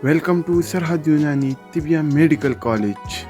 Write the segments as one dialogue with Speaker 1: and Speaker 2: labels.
Speaker 1: Welcome to Sarhad Yunani Tibia Medical College.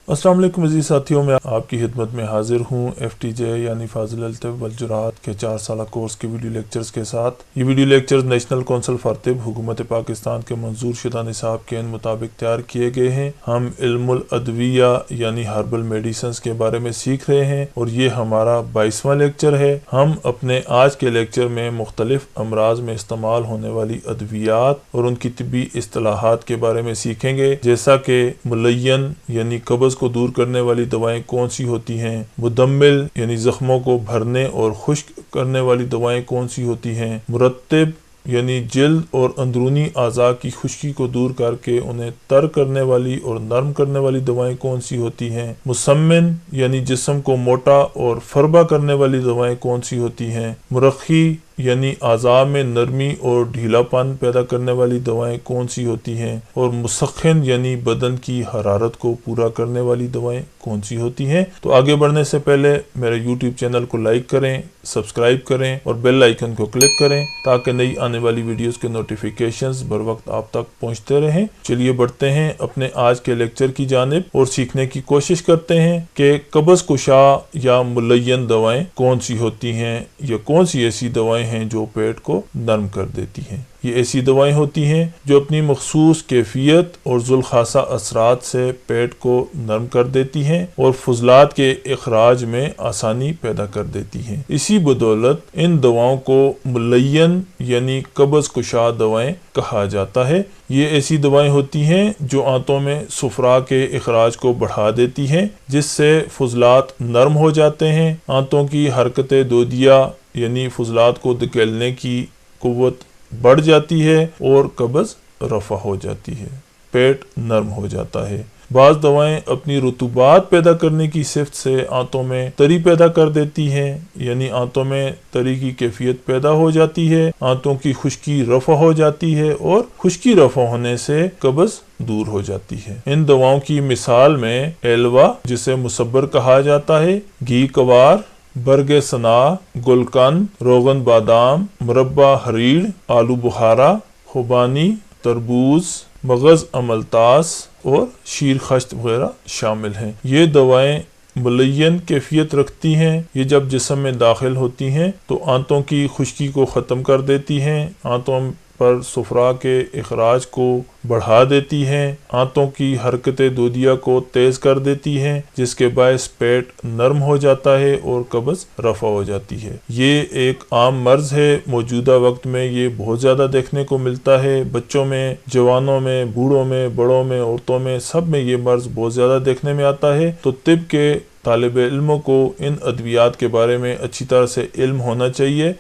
Speaker 2: السلام علیکم عزیز ساتھیوں، میں آپ کی خدمت میں حاضر ہوں FTJ یعنی فاضل الطب والجراحات کے 4 سالہ کورس کے ویڈیو لیکچرز کے ساتھ۔ یہ video lectures national council for طب حکومت پاکستان کے منظور شدہ نصاب کے مطابق تیار کیے گئے ہیں۔ ہم علم الادویہ یعنی ہربل میڈیسنز کے بارے میں سیکھ رہے ہیں اور یہ ہمارا 22واں لیکچر ہے۔ ہم اپنے آج کے لیکچر میں مختلف امراض میں استعمال ہونے والی ادویات اور ان کی طبی اصطلاحات کے بارے میں سیکھیں گے، جیسا کہ ملین یعنی قبض کو دور کرنے والی دوائیں کون سی ہوتی ہیں، مدمل یعنی زخموں کو بھرنے اور خشک کرنے والی دوائیں کون سی ہوتی ہیں، مرطب یعنی جلد اور اندرونی اعضاء کی خشکی کو دور کر کے انہیں تر کرنے والی اور نرم کرنے والی دوائیں کون سی ہوتی ہیں، مسمن یعنی جسم کو موٹا اور فربا کرنے والی دوائیں کون سی ہوتی ہیں، مرخی یعنی اعضاء میں نرمی اور ڈھیلا پن پیدا کرنے والی دوائیں کون سی ہوتی ہیں، اور مسخن یعنی بدن کی حرارت کو پورا کرنے والی دوائیں کون سی ہوتی ہیں۔ تو آگے بڑھنے سے پہلے میرے YouTube چینل کو لائک کریں، سبسکرائب کریں اور بیل آئیکن کو کلک کریں تاکہ نئی آنے والی ویڈیوز کے نوٹیفیکیشنز بر وقت آپ تک پہنچتے رہیں۔ چلیے بڑھتے ہیں اپنے آج کے لیکچر کی جانب اور سیکھنے کی کوشش کرتے ہیں کہ قبض کشا یا ملین دوائیں کون سی ہوتی ہیں یا کون سی ایسی دوائیں ہیں جو پیٹ کو نرم کر دیتی ہیں۔ یہ ایسی دوائیں ہوتی ہیں جو اپنی مخصوص کیفیت اور ذوالخاصہ اثرات سے پیٹ کو نرم کر دیتی ہیں اور فضلات کے اخراج میں آسانی پیدا کر دیتی ہیں۔ اسی بدولت ان دواؤں کو ملین یعنی قبض کشا دوائیں کہا جاتا ہے۔ یہ ایسی دوائیں ہوتی ہیں جو آنتوں میں صفرا کے اخراج کو بڑھا دیتی ہیں، جس سے فضلات نرم ہو جاتے ہیں، آنتوں کی حرکت دودیہ یعنی فضلات کو دھکیلنے کی قوت بڑھ جاتی ہے اور قبض رفع ہو جاتی ہے، پیٹ نرم ہو جاتا ہے۔ بعض دوائیں اپنی رطوبات پیدا کرنے کی صفت سے آنتوں میں تری پیدا کر دیتی ہیں، یعنی آنتوں میں تری کی کیفیت پیدا ہو جاتی ہے، آنتوں کی خشکی رفع ہو جاتی ہے اور خشکی رفع ہونے سے قبض دور ہو جاتی ہے۔ ان دواؤں کی مثال میں ایلوا جسے مصبر کہا جاتا ہے، گھی کوار، برگ سنا، گلقند، روغن بادام، مربع ہریڑ، آلو بخارا، خوبانی، تربوز، مغز املتاس اور شیر خشت وغیرہ شامل ہیں۔ یہ دوائیں ملین کیفیت رکھتی ہیں۔ یہ جب جسم میں داخل ہوتی ہیں تو آنتوں کی خشکی کو ختم کر دیتی ہیں، آنتوں پر صفرا کے اخراج کو بڑھا دیتی ہیں، آنتوں کی حرکت دودیہ کو تیز کر دیتی ہیں، جس کے باعث پیٹ نرم ہو جاتا ہے اور قبض رفع ہو جاتی ہے۔ یہ ایک عام مرض ہے، موجودہ وقت میں یہ بہت زیادہ دیکھنے کو ملتا ہے، بچوں میں، جوانوں میں، بوڑھوں میں، بڑوں میں، عورتوں میں، سب میں یہ مرض بہت زیادہ دیکھنے میں آتا ہے۔ تو طب کے طالب علموں کو ان ادویات کے بارے میں اچھی طرح سے علم ہونا چاہیے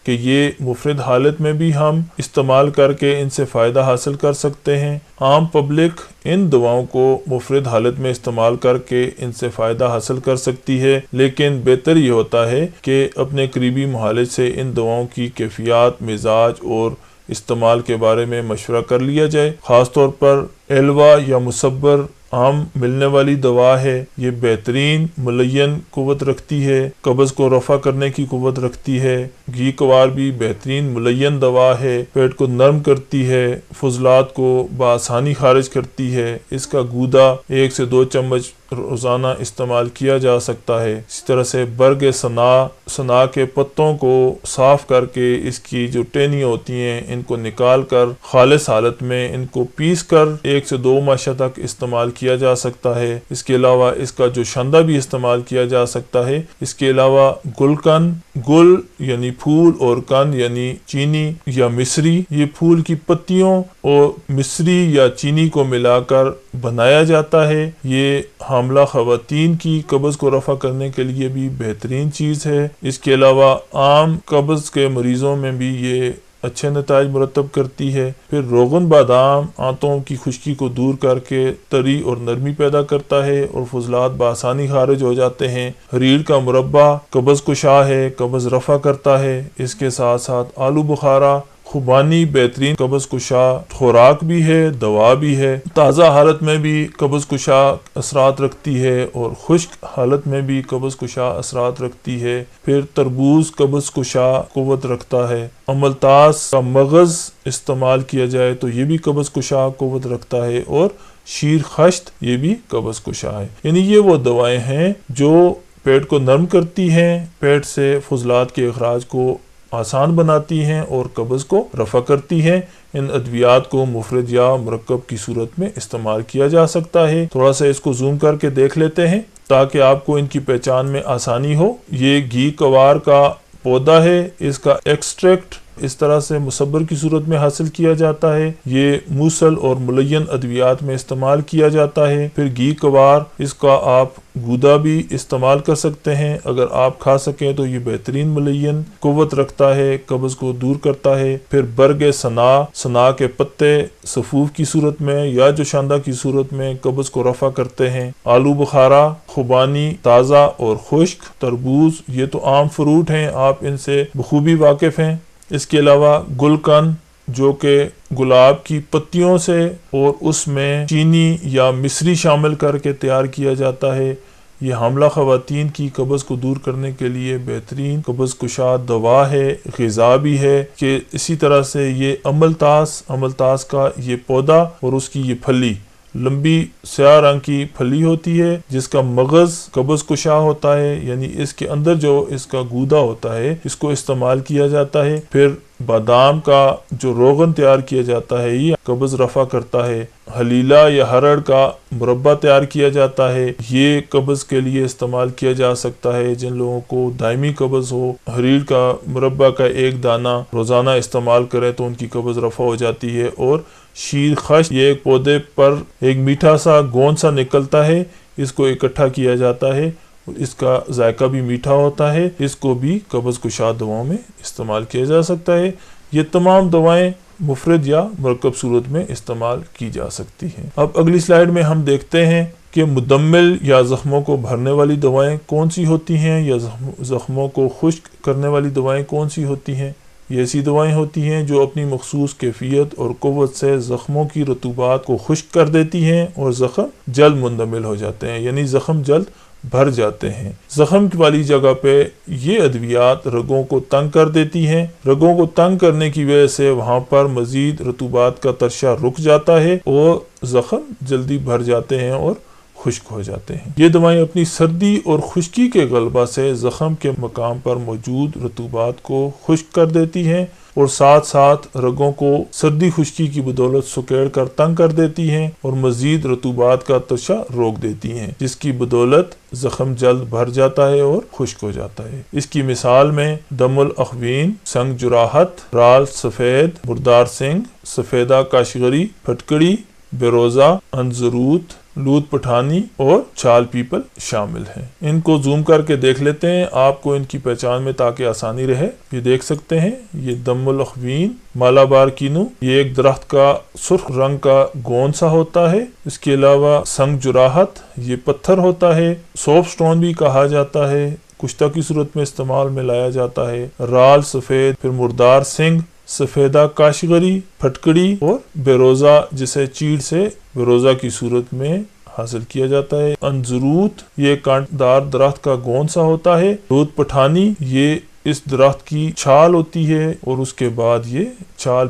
Speaker 2: کہ یہ مفرد حالت میں بھی ہم استعمال کر کے ان سے فائدہ حاصل کر سکتے ہیں۔ عام پبلک ان دواؤں کو مفرد حالت میں استعمال کر کے ان سے فائدہ حاصل کر سکتی ہے، لیکن بہتر یہ ہوتا ہے کہ اپنے قریبی معالج سے ان دواؤں کی کیفیات، مزاج اور استعمال کے بارے میں مشورہ کر لیا جائے۔ خاص طور پر ایلوا یا مصبر عام ملنے والی دوا ہے، یہ بہترین ملین قوت رکھتی ہے، قبض کو رفع کرنے کی قوت رکھتی ہے۔ گھی کوار بھی بہترین ملین دوا ہے، پیٹ کو نرم کرتی ہے، فضلات کو بآسانی خارج کرتی ہے۔ اس کا گودا 1 سے 2 چمچ روزانہ استعمال کیا جا سکتا ہے۔ اسی طرح سے برگ سنا کے پتوں کو صاف کر کے اس کی جو ٹہنیاں ہوتی ہیں ان کو نکال کر خالص حالت میں ان کو پیس کر 1 سے 2 ماشا تک استعمال کیا جا سکتا ہے۔ اس کے علاوہ اس کا جو شندہ بھی استعمال کیا جا سکتا ہے۔ اس کے علاوہ گلقند، گل یعنی پھول اور قند یعنی چینی یا مصری، یہ پھول کی پتیوں اور مصری یا چینی کو ملا کر بنایا جاتا ہے۔ یہ حاملہ خواتین کی قبض کو رفع کرنے کے لیے بھی بہترین چیز ہے۔ اس کے علاوہ عام قبض کے مریضوں میں بھی یہ اچھے نتائج مرتب کرتی ہے۔ پھر روغن بادام آنتوں کی خشکی کو دور کر کے تری اور نرمی پیدا کرتا ہے اور فضلات بآسانی خارج ہو جاتے ہیں۔ ہریڑ کا مربع قبض کشا ہے، قبض رفع کرتا ہے۔ اس کے ساتھ ساتھ آلو بخارا خوبانی بہترین قبض کشا خوراک بھی ہے، دوا بھی ہے، تازہ حالت میں بھی قبض کشا اثرات رکھتی ہے اور خشک حالت میں بھی قبض کشا اثرات رکھتی ہے۔ پھر تربوز قبض کشا قوت رکھتا ہے۔ املتاس کا مغز استعمال کیا جائے تو یہ بھی قبض کشا قوت رکھتا ہے، اور شیر خشت یہ بھی قبض کشا ہے۔ یعنی یہ وہ دوائیں ہیں جو پیٹ کو نرم کرتی ہیں، پیٹ سے فضلات کے اخراج کو آسان بناتی ہیں اور قبض کو رفع کرتی ہیں۔ ان ادویات کو مفرد یا مرکب کی صورت میں استعمال کیا جا سکتا ہے۔ تھوڑا سا اس کو زوم کر کے دیکھ لیتے ہیں تاکہ آپ کو ان کی پہچان میں آسانی ہو۔ یہ گھی کوار کا پودا ہے، اس کا ایکسٹریکٹ اس طرح سے مصبر کی صورت میں حاصل کیا جاتا ہے۔ یہ موصل اور ملین ادویات میں استعمال کیا جاتا ہے۔ پھر گھی کوار، اس کا آپ گودا بھی استعمال کر سکتے ہیں، اگر آپ کھا سکیں تو یہ بہترین ملین قوت رکھتا ہے، قبض کو دور کرتا ہے۔ پھر برگ سنا کے پتے سفوف کی صورت میں یا جوشاندہ کی صورت میں قبض کو رفع کرتے ہیں۔ آلو بخارا، خوبانی تازہ اور خشک، تربوز یہ تو عام فروٹ ہیں، آپ ان سے بخوبی واقف ہیں۔ اس کے علاوہ گلقند جو کہ گلاب کی پتیوں سے اور اس میں چینی یا مصری شامل کر کے تیار کیا جاتا ہے، یہ حاملہ خواتین کی قبض کو دور کرنے کے لیے بہترین قبض کشا دوا ہے، غذا بھی ہے۔ کہ اسی طرح سے یہ املتاس کا یہ پودا اور اس کی یہ پھلی لمبی سیاہ رنگ کی پھلی ہوتی ہے، جس کا مغز قبض کشا ہوتا ہے، یعنی اس کے اندر جو اس کا گودا ہوتا ہے اس کو استعمال کیا جاتا ہے۔ پھر بادام کا جو روغن تیار کیا جاتا ہے یہ قبض رفع کرتا ہے۔ حلیلہ یا ہرڑ کا مربع تیار کیا جاتا ہے، یہ قبض کے لیے استعمال کیا جا سکتا ہے جن لوگوں کو دائمی قبض ہو۔ حریر کا مربع کا ایک دانہ روزانہ استعمال کریں تو ان کی قبض رفع ہو جاتی ہے۔ اور شیر خش، یہ ایک پودے پر ایک میٹھا سا گوند سا نکلتا ہے، اس کو اکٹھا کیا جاتا ہے، اس کا ذائقہ بھی میٹھا ہوتا ہے، اس کو بھی قبض کشا دواؤں میں استعمال کیا جا سکتا ہے۔ یہ تمام دوائیں مفرد یا مرکب صورت میں استعمال کی جا سکتی ہیں۔ اب اگلی سلائیڈ میں ہم دیکھتے ہیں کہ مدمل یا زخموں کو بھرنے والی دوائیں کون سی ہوتی ہیں، یا زخموں کو خشک کرنے والی دوائیں کون سی ہوتی ہیں۔ یہ ایسی دوائیں ہوتی ہیں جو اپنی مخصوص کیفیت اور قوت سے زخموں کی رطوبات کو خشک کر دیتی ہیں اور زخم جلد مندمل ہو جاتے ہیں، یعنی زخم جلد بھر جاتے ہیں۔ زخم والی جگہ پہ یہ ادویات رگوں کو تنگ کر دیتی ہیں۔ رگوں کو تنگ کرنے کی وجہ سے وہاں پر مزید رطوبات کا ترشح رک جاتا ہے اور زخم جلدی بھر جاتے ہیں اور خشک ہو جاتے ہیں۔ یہ دوائیں اپنی سردی اور خشکی کے غلبہ سے زخم کے مقام پر موجود رطوبات کو خشک کر دیتی ہیں اور ساتھ ساتھ رگوں کو سردی خشکی کی بدولت سکیڑ کر تنگ کر دیتی ہیں اور مزید رطوبات کا ترشح روک دیتی ہیں، جس کی بدولت زخم جلد بھر جاتا ہے اور خشک ہو جاتا ہے۔ اس کی مثال میں دم الاخوین، سنگ جراحت، رال سفید، مردار سنگ، سفیدہ کاشغری، پھٹکڑی، بیروزہ، انزروت، لود پٹھانی اور چھال پیپل شامل ہیں۔ ان کو زوم کر کے دیکھ لیتے ہیں آپ کو ان کی پہچان میں تاکہ آسانی رہے۔ یہ دیکھ سکتے ہیں، یہ دم الاخوین مالابار کینو، یہ ایک درخت کا سرخ رنگ کا گوند سا ہوتا ہے۔ اس کے علاوہ سنگ جراحت، یہ پتھر ہوتا ہے، سوپ سٹون بھی کہا جاتا ہے، کشتہ کی صورت میں استعمال میں لایا جاتا ہے۔ رال سفید، پھر مردار سنگ، سفیدہ کاشغری، پھٹکڑی اور بیروزہ جسے چیڑ سے بیروزہ کی صورت میں حاصل کیا جاتا ہے۔ انزروت، یہ کانٹدار درخت کا گوند سا ہوتا ہے۔ لود پٹھانی، یہ اس درخت کی چھال ہوتی ہے اور اس کے بعد یہ چھال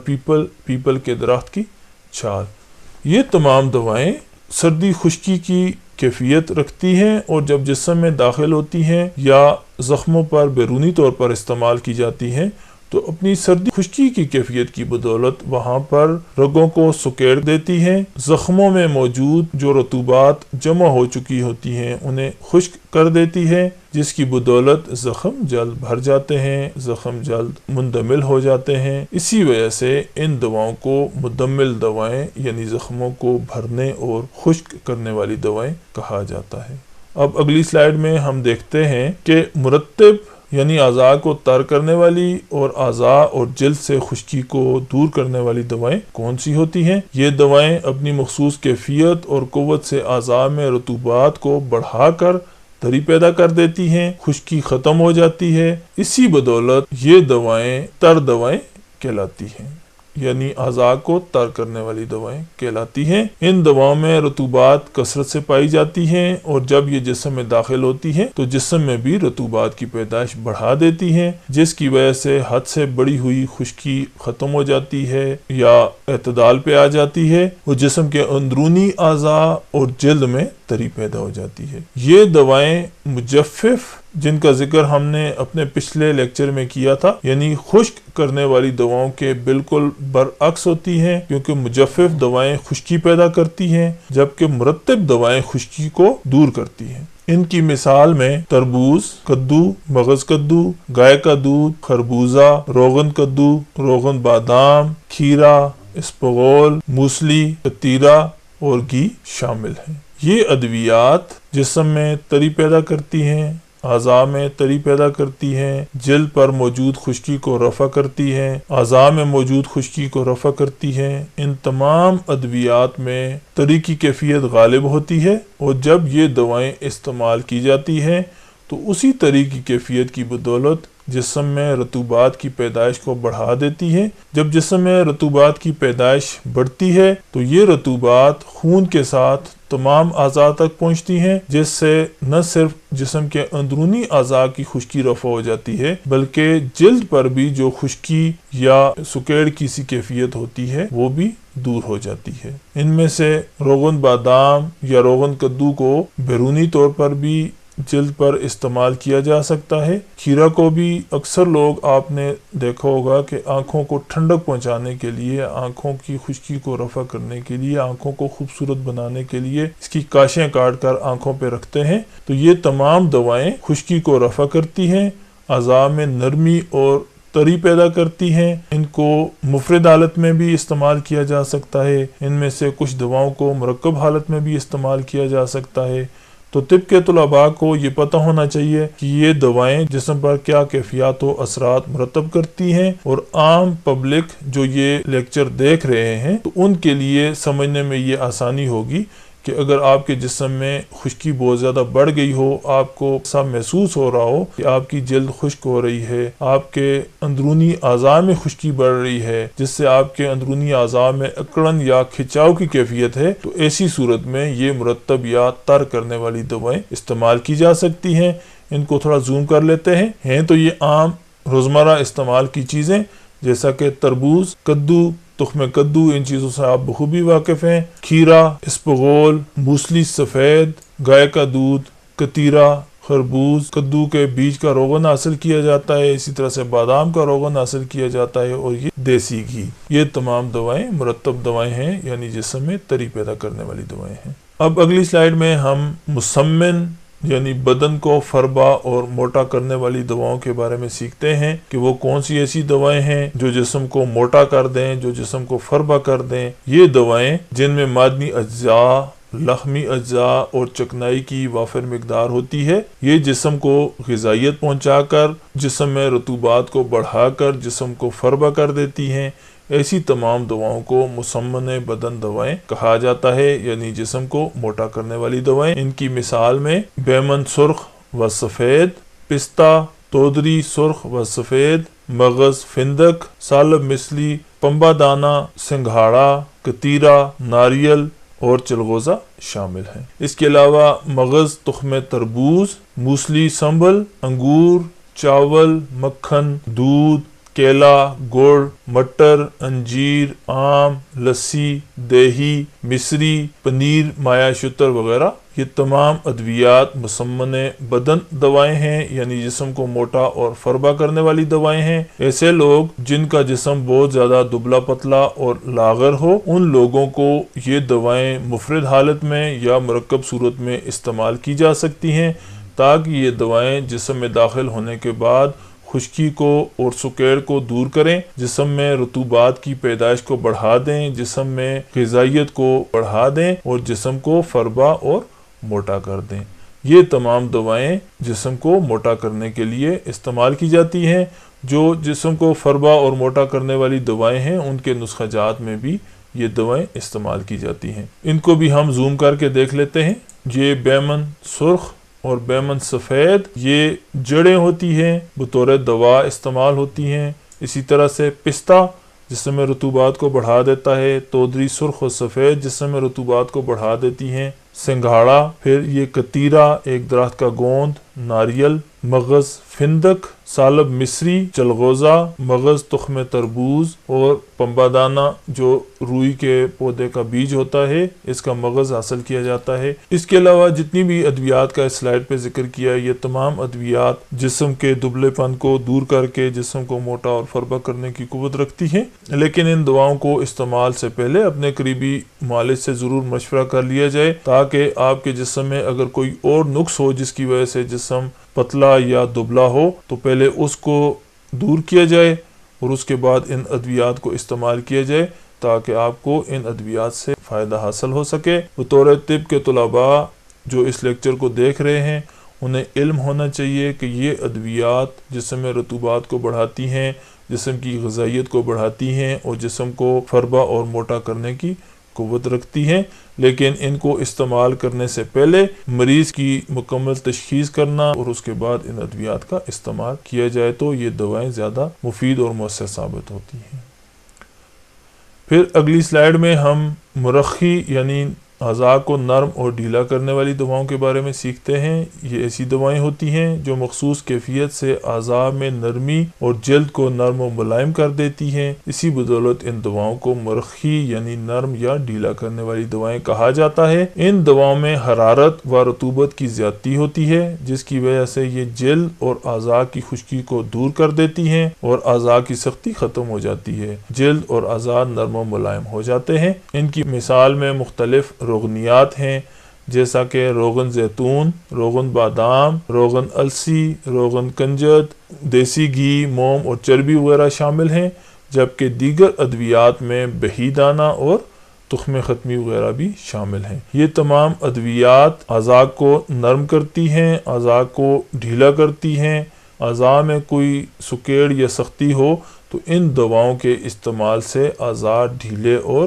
Speaker 2: پیپل کے درخت کی چھال۔ یہ تمام دوائیں سردی خشکی کی کیفیت رکھتی ہیں اور جب جسم میں داخل ہوتی ہیں یا زخموں پر بیرونی طور پر استعمال کی جاتی ہیں تو اپنی سردی خشکی کی کیفیت کی بدولت وہاں پر رگوں کو سکیڑ دیتی ہیں، زخموں میں موجود جو رطوبات جمع ہو چکی ہوتی ہیں انہیں خشک کر دیتی ہے، جس کی بدولت زخم جلد بھر جاتے ہیں، زخم جلد مندمل ہو جاتے ہیں۔ اسی وجہ سے ان دواؤں کو مدمل دوائیں یعنی زخموں کو بھرنے اور خشک کرنے والی دوائیں کہا جاتا ہے۔ اب اگلی سلائیڈ میں ہم دیکھتے ہیں کہ مرتب یعنی اعضاء کو تر کرنے والی اور اعضاء اور جلد سے خشکی کو دور کرنے والی دوائیں کون سی ہوتی ہیں۔ یہ دوائیں اپنی مخصوص کیفیت اور قوت سے اعضاء میں رطوبات کو بڑھا کر تری پیدا کر دیتی ہیں، خشکی ختم ہو جاتی ہے۔ اسی بدولت یہ دوائیں تر دوائیں کہلاتی ہیں، یعنی اعضاء کو تر کرنے والی دوائیں کہلاتی ہیں۔ ان دواؤں میں رطوبات کثرت سے پائی جاتی ہیں اور جب یہ جسم میں داخل ہوتی ہیں تو جسم میں بھی رطوبات کی پیدائش بڑھا دیتی ہیں، جس کی وجہ سے حد سے بڑی ہوئی خشکی ختم ہو جاتی ہے یا اعتدال پہ آ جاتی ہے اور جسم کے اندرونی اعضاء اور جلد میں تری پیدا ہو جاتی ہے۔ یہ دوائیں مجفف، جن کا ذکر ہم نے اپنے پچھلے لیکچر میں کیا تھا، یعنی خشک کرنے والی دواؤں کے بالکل برعکس ہوتی ہیں، کیونکہ مجفف دوائیں خشکی پیدا کرتی ہیں جبکہ مرطب دوائیں خشکی کو دور کرتی ہیں۔ ان کی مثال میں تربوز، کدو، مغز کدو، گائے کا دودھ، خربوزہ، روغن کدو، روغن بادام، کھیرا، اسپغول، موسلی، کتیرا اور گھی شامل ہیں۔ یہ ادویات جسم میں تری پیدا کرتی ہیں، اعضاء میں تری پیدا کرتی ہیں، جلد پر موجود خشکی کو رفع کرتی ہیں، اعضاء میں موجود خشکی کو رفع کرتی ہیں۔ ان تمام ادویات میں تری کی کیفیت غالب ہوتی ہے اور جب یہ دوائیں استعمال کی جاتی ہیں تو اسی تری کی کیفیت کی بدولت جسم میں رطوبات کی پیدائش کو بڑھا دیتی ہے۔ جب جسم میں رطوبات کی پیدائش بڑھتی ہے تو یہ رطوبات خون کے ساتھ تمام اعضاء تک پہنچتی ہیں، جس سے نہ صرف جسم کے اندرونی اعضاء کی خشکی رفع ہو جاتی ہے بلکہ جلد پر بھی جو خشکی یا سکیڑ کی سی کیفیت ہوتی ہے وہ بھی دور ہو جاتی ہے۔ ان میں سے روغن بادام یا روغن کدو کو بیرونی طور پر بھی جلد پر استعمال کیا جا سکتا ہے۔ کھیرا کو بھی اکثر لوگ آپ نے دیکھا ہوگا کہ آنکھوں کو ٹھنڈک پہنچانے کے لیے، آنکھوں کی خشکی کو رفع کرنے کے لیے، آنکھوں کو خوبصورت بنانے کے لیے اس کی کاشیں کاٹ کر آنکھوں پہ رکھتے ہیں۔ تو یہ تمام دوائیں خشکی کو رفع کرتی ہیں، اعضاء میں نرمی اور تری پیدا کرتی ہیں۔ ان کو مفرد حالت میں بھی استعمال کیا جا سکتا ہے، ان میں سے کچھ دواؤں کو مرکب حالت میں بھی استعمال کیا جا سکتا ہے۔ تو طب کے طلباء کو یہ پتہ ہونا چاہیے کہ یہ دوائیں جسم پر کیا کیفیات و اثرات مرتب کرتی ہیں، اور عام پبلک جو یہ لیکچر دیکھ رہے ہیں تو ان کے لیے سمجھنے میں یہ آسانی ہوگی کہ اگر آپ کے جسم میں خشکی بہت زیادہ بڑھ گئی ہو، آپ کو ایسا محسوس ہو رہا ہو کہ آپ کی جلد خشک ہو رہی ہے، آپ کے اندرونی اعضاء میں خشکی بڑھ رہی ہے جس سے آپ کے اندرونی اعضاء میں اکڑن یا کھچاؤ کی کیفیت ہے، تو ایسی صورت میں یہ مرطب یا تر کرنے والی دوائیں استعمال کی جا سکتی ہیں۔ ان کو تھوڑا زوم کر لیتے ہیں تو یہ عام روزمرہ استعمال کی چیزیں جیسا کہ تربوز، کدو، تخم کدو، ان چیزوں سے آپ بخوبی واقف ہیں، کھیرا، اسپغول، موسلی سفید، گائے کا دودھ، کتیرا، خربوز، کدو کے بیج کا روغن حاصل کیا جاتا ہے، اسی طرح سے بادام کا روغن حاصل کیا جاتا ہے، اور یہ دیسی گھی، یہ تمام دوائیں مرطب دوائیں ہیں، یعنی جسم میں تری پیدا کرنے والی دوائیں ہیں۔ اب اگلی سلائیڈ میں ہم مسمن یعنی بدن کو فربا اور موٹا کرنے والی دواؤں کے بارے میں سیکھتے ہیں کہ وہ کون سی ایسی دوائیں ہیں جو جسم کو موٹا کر دیں، جو جسم کو فربا کر دیں۔ یہ دوائیں جن میں معدنی اجزاء، لحمی اجزاء اور چکنائی کی وافر مقدار ہوتی ہے، یہ جسم کو غذائیت پہنچا کر، جسم میں رطوبات کو بڑھا کر جسم کو فربا کر دیتی ہیں۔ ایسی تمام دواؤں کو مسمن بدن دوائیں کہا جاتا ہے، یعنی جسم کو موٹا کرنے والی دوائیں۔ ان کی مثال میں بیمن سرخ و سفید، پستہ، تودری سرخ و سفید، مغز فندق، سالب مثلی، پمبا دانہ، سنگھاڑا، کتیرا، ناریل اور چلغوزہ شامل ہیں۔ اس کے علاوہ مغز تخم تربوز، موسلی سنبل، انگور، چاول، مکھن، دودھ، کیلا، گڑ، مٹر، انجیر، آم، لسی، دہی، مصری، پنیر، مایا شتر وغیرہ، یہ تمام ادویات مسمن بدن دوائیں ہیں، یعنی جسم کو موٹا اور فربا کرنے والی دوائیں ہیں۔ ایسے لوگ جن کا جسم بہت زیادہ دبلا پتلا اور لاغر ہو، ان لوگوں کو یہ دوائیں مفرد حالت میں یا مرکب صورت میں استعمال کی جا سکتی ہیں تاکہ یہ دوائیں جسم میں داخل ہونے کے بعد خشکی کو اور سکیڑ کو دور کریں، جسم میں رطوبات کی پیدائش کو بڑھا دیں، جسم میں غذائیت کو بڑھا دیں اور جسم کو فربا اور موٹا کر دیں۔ یہ تمام دوائیں جسم کو موٹا کرنے کے لیے استعمال کی جاتی ہیں۔ جو جسم کو فربا اور موٹا کرنے والی دوائیں ہیں ان کے نسخہ جات میں بھی یہ دوائیں استعمال کی جاتی ہیں۔ ان کو بھی ہم زوم کر کے دیکھ لیتے ہیں۔ یہ بیمن سرخ اور بیمن سفید، یہ جڑیں ہوتی ہیں، بطور دوا استعمال ہوتی ہیں۔ اسی طرح سے پستہ جسم میں رطوبات کو بڑھا دیتا ہے، تودری سرخ و سفید جسم میں رطوبات کو بڑھا دیتی ہیں، سنگھاڑا، پھر یہ کتیرا ایک درخت کا گوند، ناریل، مغز فندق، سالب مصری، چلغوزہ، مغز تخم تربوز اور پمبا دانہ جو روئی کے پودے کا بیج ہوتا ہے، اس کا مغز حاصل کیا جاتا ہے۔ اس کے علاوہ جتنی بھی ادویات کا اس سلائیڈ پہ ذکر کیا، یہ تمام ادویات جسم کے دبلے پن کو دور کر کے جسم کو موٹا اور فربا کرنے کی قوت رکھتی ہیں، لیکن ان دواؤں کو استعمال سے پہلے اپنے قریبی معالج سے ضرور مشورہ کر لیا جائے تاکہ آپ کے جسم میں اگر کوئی اور نقص ہو جس کی وجہ سے جسم پتلا یا دبلا ہو تو پہلے اس کو دور کیا جائے اور اس کے بعد ان ادویات کو استعمال کیا جائے تاکہ آپ کو ان ادویات سے فائدہ حاصل ہو سکے۔ بطور طب کے طلباء جو اس لیکچر کو دیکھ رہے ہیں انہیں علم ہونا چاہیے کہ یہ ادویات جسم میں رطوبات کو بڑھاتی ہیں، جسم کی غذائیت کو بڑھاتی ہیں اور جسم کو فربا اور موٹا کرنے کی قوت رکھتی ہیں، لیکن ان کو استعمال کرنے سے پہلے مریض کی مکمل تشخیص کرنا اور اس کے بعد ان ادویات کا استعمال کیا جائے تو یہ دوائیں زیادہ مفید اور مؤثر ثابت ہوتی ہیں۔ پھر اگلی سلائیڈ میں ہم مرخی یعنی اعضاء کو نرم اور ڈھیلا کرنے والی دواؤں کے بارے میں سیکھتے ہیں۔ یہ ایسی دوائیں ہوتی ہیں جو مخصوص کیفیت سے اعضاء میں نرمی اور جلد کو نرم و ملائم کر دیتی ہیں، اسی بدولت ان دواؤں کو مرخی یعنی نرم یا ڈھیلا کرنے والی دوائیں کہا جاتا ہے۔ ان دواؤں میں حرارت و رطوبت کی زیادتی ہوتی ہے جس کی وجہ سے یہ جلد اور اعضاء کی خشکی کو دور کر دیتی ہیں اور اعضاء کی سختی ختم ہو جاتی ہے، جلد اور اعضاء نرم و ملائم ہو جاتے ہیں۔ ان کی مثال میں مختلف روغنیات ہیں جیسا کہ روغن زیتون، روغن بادام، روغن السی، روغن کنجد، دیسی گھی، موم اور چربی وغیرہ شامل ہیں، جبکہ دیگر ادویات میں بہی دانہ اور تخم ختمی وغیرہ بھی شامل ہیں۔ یہ تمام ادویات اعضاء کو نرم کرتی ہیں، اعضاء کو ڈھیلا کرتی ہیں۔ اعضاء میں کوئی سکیڑ یا سختی ہو تو ان دواؤں کے استعمال سے اعضاء ڈھیلے اور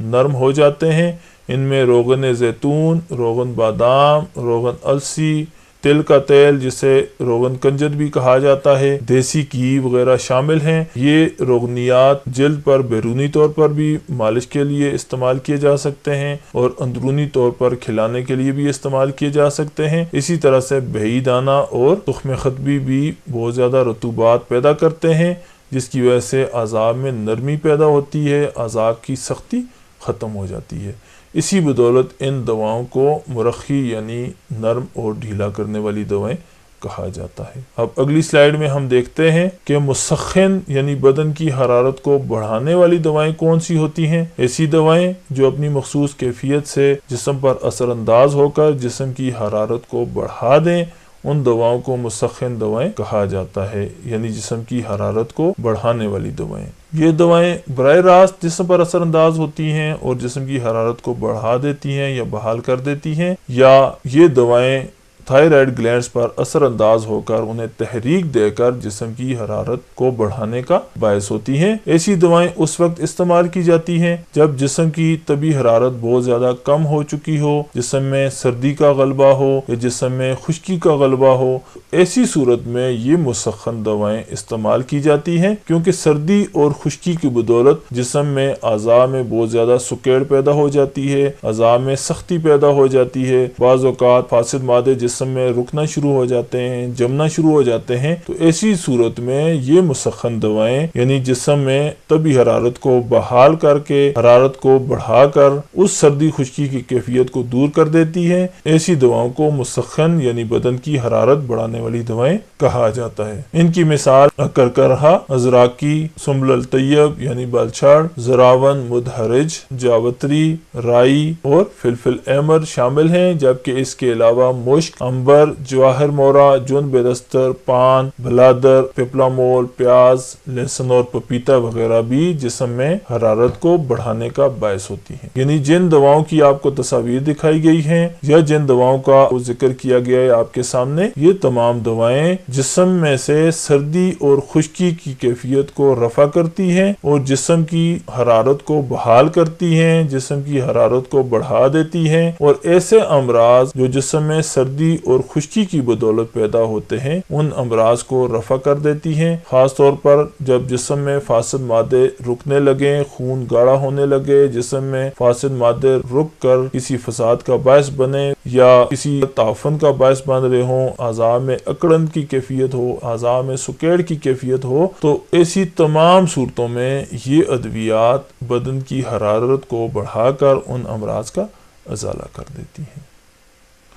Speaker 2: نرم ہو جاتے ہیں۔ ان میں روغن زیتون، روغن بادام، روغن السی، تل کا تیل جسے روغن کنجد بھی کہا جاتا ہے، دیسی گھی وغیرہ شامل ہیں۔ یہ روغنیات جلد پر بیرونی طور پر بھی مالش کے لیے استعمال کیے جا سکتے ہیں اور اندرونی طور پر کھلانے کے لیے بھی استعمال کیے جا سکتے ہیں۔ اسی طرح سے بہی دانہ اور تخم ختمی بھی بہت زیادہ رطوبات پیدا کرتے ہیں جس کی وجہ سے اعضاء میں نرمی پیدا ہوتی ہے، اعضاء کی سختی ختم ہو جاتی ہے۔ اسی بدولت ان دواؤں کو مرخی یعنی نرم اور ڈھیلا کرنے والی دوائیں کہا جاتا ہے۔ اب اگلی سلائیڈ میں ہم دیکھتے ہیں کہ مسخن یعنی بدن کی حرارت کو بڑھانے والی دوائیں کون سی ہوتی ہیں۔ ایسی دوائیں جو اپنی مخصوص کیفیت سے جسم پر اثر انداز ہو کر جسم کی حرارت کو بڑھا دیں، ان دواؤں کو مسخن دوائیں کہا جاتا ہے، یعنی جسم کی حرارت کو بڑھانے والی دوائیں۔ یہ دوائیں براہ راست جسم پر اثر انداز ہوتی ہیں اور جسم کی حرارت کو بڑھا دیتی ہیں یا بحال کر دیتی ہیں، یا یہ دوائیں تھائرائیڈ گلینڈز پر اثر انداز ہو کر انہیں تحریک دے کر جسم کی حرارت کو بڑھانے کا باعث ہوتی ہیں۔ ایسی دوائیں اس وقت استعمال کی جاتی ہیں جب جسم کی طبی حرارت بہت زیادہ کم ہو چکی ہو، جسم میں سردی کا غلبہ ہو یا جسم میں خشکی کا غلبہ ہو۔ ایسی صورت میں یہ مسخن دوائیں استعمال کی جاتی ہیں، کیونکہ سردی اور خشکی کی بدولت جسم میں اعضاء میں بہت زیادہ سکیڑ پیدا ہو جاتی ہے، اعضاء میں سختی پیدا ہو جاتی ہے، بعض اوقات فاسد مادے جسم میں رکنا شروع ہو جاتے ہیں، جمنا شروع ہو جاتے ہیں۔ تو ایسی صورت میں یہ مسخن دوائیں یعنی جسم میں طبی حرارت کو بحال کر کے حرارت کو بڑھا کر اس سردی خشکی کی کیفیت کو دور کر دیتی ہے۔ ایسی دواؤں کو مسخن یعنی بدن کی حرارت بڑھانے والی دوائیں کہا جاتا ہے۔ ان کی مثال کرکرہا، ازراکی، سنبل الطیب یعنی بالچھاڑ، زراون، مدہرج، جاوتری، رائی اور فلفل احمر شامل ہیں، جبکہ اس کے علاوہ مشک، امبر، جواہر مورا، جون بیدستر، پان، بلادر، پیپلامول، پیاز، لہسن اور پپیتا وغیرہ بھی جسم میں حرارت کو بڑھانے کا باعث ہوتی ہیں۔ یعنی جن دواؤں کی آپ کو تصاویر دکھائی گئی ہیں یا جن دواؤں کا ذکر کیا گیا ہے آپ کے سامنے، یہ تمام دوائیں جسم میں سے سردی اور خشکی کی کیفیت کو رفع کرتی ہیں اور جسم کی حرارت کو بحال کرتی ہیں، جسم کی حرارت کو بڑھا دیتی ہیں، اور ایسے امراض جو جسم میں سردی اور خشکی کی بدولت پیدا ہوتے ہیں ان امراض کو رفع کر دیتی ہیں، خاص طور پر جب جسم میں فاسد مادے رکنے لگیں، خون گاڑھا ہونے لگے، جسم میں فاسد مادے رک کر کسی فساد کا باعث بنے یا کسی تعفن کا باعث بن رہے ہوں، اعضاء میں اکڑن کی کیفیت ہو، اعضاء میں سکیڑ کی کیفیت ہو، تو ایسی تمام صورتوں میں یہ ادویات بدن کی حرارت کو بڑھا کر ان امراض کا ازالہ کر دیتی ہیں۔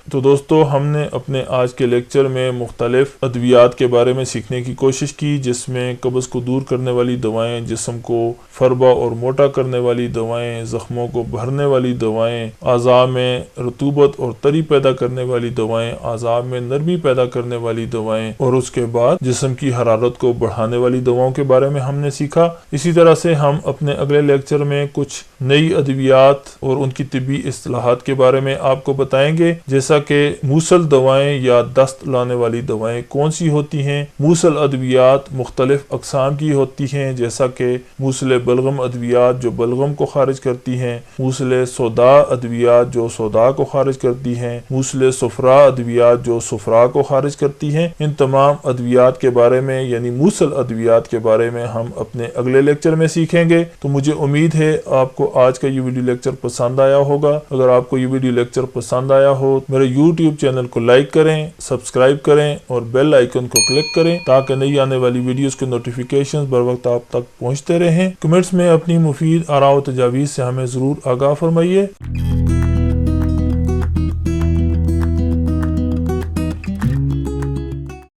Speaker 2: تو دوستو، ہم نے اپنے آج کے لیکچر میں مختلف ادویات کے بارے میں سیکھنے کی کوشش کی، جس میں قبض کو دور کرنے والی دوائیں، جسم کو فربا اور موٹا کرنے والی دوائیں، زخموں کو بھرنے والی دوائیں، اعضاء میں رطوبت اور تری پیدا کرنے والی دوائیں، اعضاء میں نرمی پیدا کرنے والی دوائیں، اور اس کے بعد جسم کی حرارت کو بڑھانے والی دواؤں کے بارے میں ہم نے سیکھا۔ اسی طرح سے ہم اپنے اگلے لیکچر میں کچھ نئی ادویات اور ان کی طبی اصطلاحات کے بارے میں آپ کو بتائیں گے، جیسا کہ موصل دوائیں یا دست لانے والی دوائیں کون سی ہوتی ہیں۔ موصل ادویات مختلف اقسام کی ہوتی ہیں، جیسا کہ موصل بلغم ادویات جو بلغم کو خارج کرتی ہیں، موصل سودا ادویات جو سودا کو خارج کرتی ہیں، موصل صفرا ادویات جو صفرا کو خارج کرتی ہیں۔ ان تمام ادویات کے بارے میں یعنی موصل ادویات کے بارے میں ہم اپنے اگلے لیکچر میں سیکھیں گے۔ تو مجھے امید ہے آپ کو آج کا یہ ویڈیو لیکچر پسند آیا ہوگا۔ اگر آپ کو یہ ویڈیو لیکچر پسند آیا ہو، میرے YouTube چینل کو لائک کریں، سبسکرائب کریں اور بیل آئیکن کو کلک کریں تاکہ نئی آنے والی ویڈیوز کے نوٹیفیکیشنز بر وقت آپ تک پہنچتے رہیں۔ کمنٹس میں اپنی مفید آراء و تجاویز سے ہمیں ضرور آگاہ فرمائیے۔